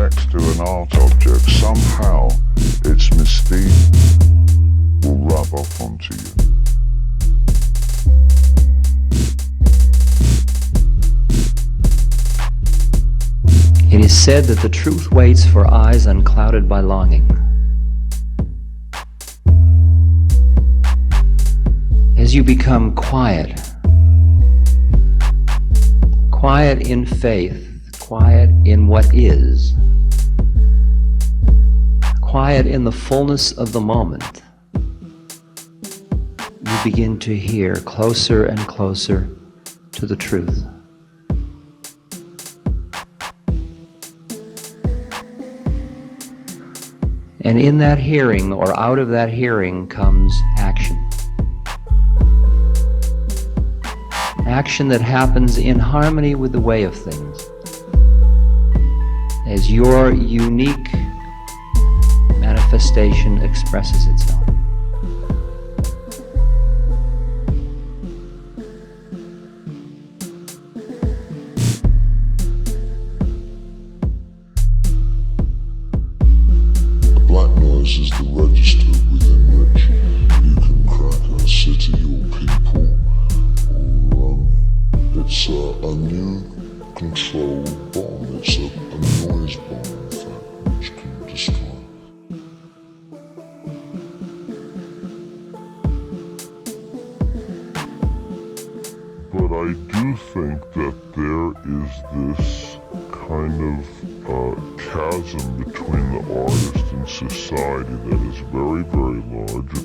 next to an art object, somehow its mystique will rub off onto you. It is said that the truth waits for eyes unclouded by longing. As you become quiet in faith, quiet in what is, quiet in the fullness of the moment, you begin to hear closer and closer to the truth. And in that hearing, or out of that hearing, comes action. Action that happens in harmony with the way of things, as your unique manifestation expresses itself. Noise is the register within which you can crack a city or people, or it's a new control bomb. It's a noise bomb, in fact, which can destroy. But I do think that there is this kind of chasm between the artist and society that is very, very large.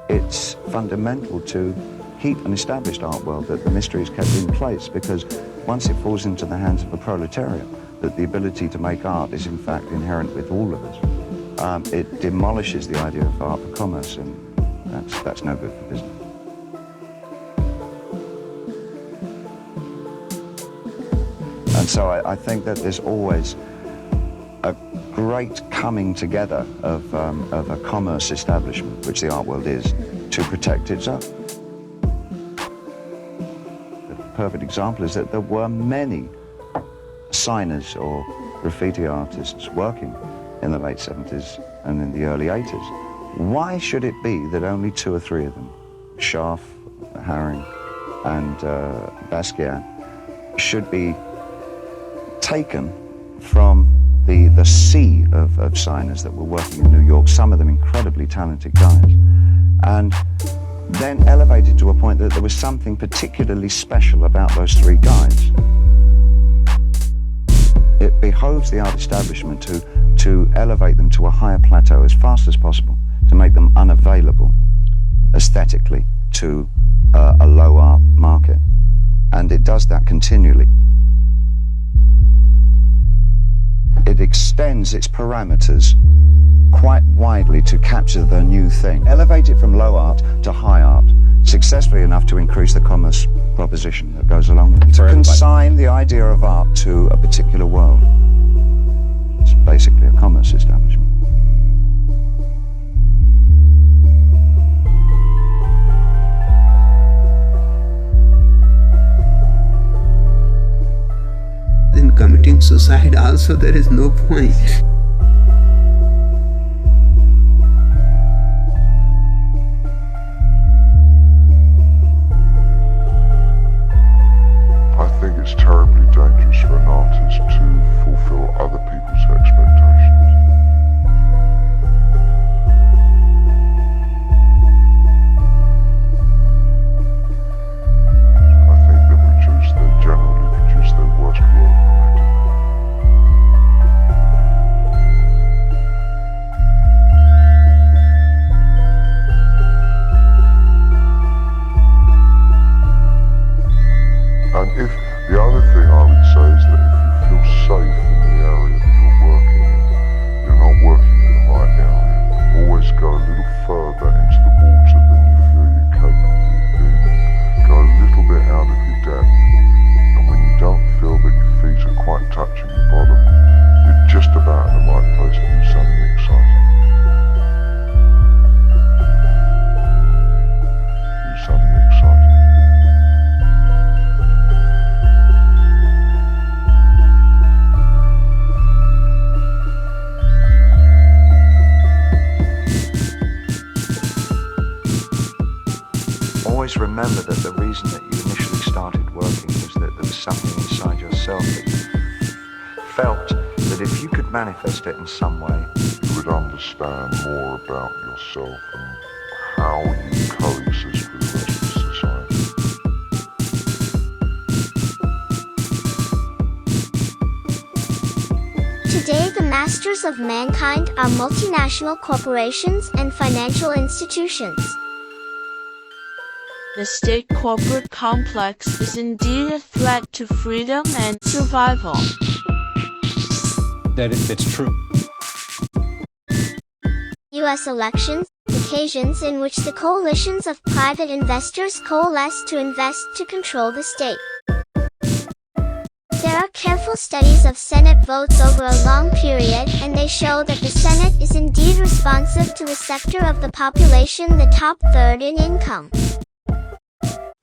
It's fundamental to keep an established art world that the mystery is kept in place, because once it falls into the hands of the proletariat, that the ability to make art is in fact inherent with all of us. It demolishes the idea of art for commerce, and that's no good for business. And so I think that there's always a great coming together of a commerce establishment, which the art world is, to protect its own. The perfect example is that there were many signers or graffiti artists working in the late 70s and in the early 80s. Why should it be that only 2 or 3 of them, Scharf, Haring, and Basquiat, should be taken from the sea of signers that were working in New York, some of them incredibly talented guys, and then elevated to a point that there was something particularly special about those 3 guys? It behoves the art establishment to elevate them to a higher plateau as fast as possible, to make them unavailable aesthetically to a low art market. And it does that continually. It extends its parameters quite widely to capture the new thing. Elevate it from low art to high art, successfully enough to increase the commerce proposition that goes along with it. To consign the idea of art to a particular world. It's basically a commerce establishment. In committing suicide also there is no point. I think it's terribly dangerous for an artist to fulfill other people's expectations. I think they generally produce their worst work when they do that. And if the other thing I would say is that if you feel safe in the area that you're working in, you're not working in the right area. Always go a little further into the water than you feel you're capable of being. Go a little bit out of your depth. And when you don't feel that your feet are quite touching the bottom, you're just about in the right place to do something exciting. always remember that the reason that you initially started working was that there was something inside yourself that you felt that if you could manifest it in some way, you would understand more about yourself and how you coexist with the rest of society. Today, the masters of mankind are multinational corporations and financial institutions. The state-corporate complex is indeed a threat to freedom and survival. It's true. U.S. elections, occasions in which the coalitions of private investors coalesce to invest to control the state. There are careful studies of Senate votes over a long period, and they show that the Senate is indeed responsive to a sector of the population, the top third in income.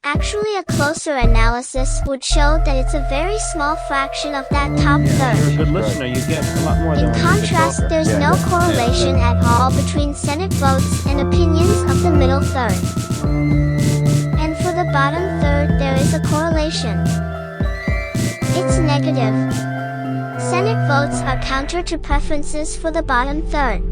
Actually, a closer analysis would show that it's a very small fraction of that top third. You're a good listener, you get a lot more than In contrast, there's no correlation at all between Senate votes and opinions of the middle third. And for the bottom third, there is a correlation. It's negative. Senate votes are counter to preferences for the bottom third.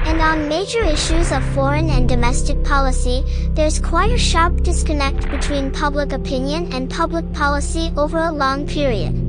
And on major issues of foreign and domestic policy, there's quite a sharp disconnect between public opinion and public policy over a long period.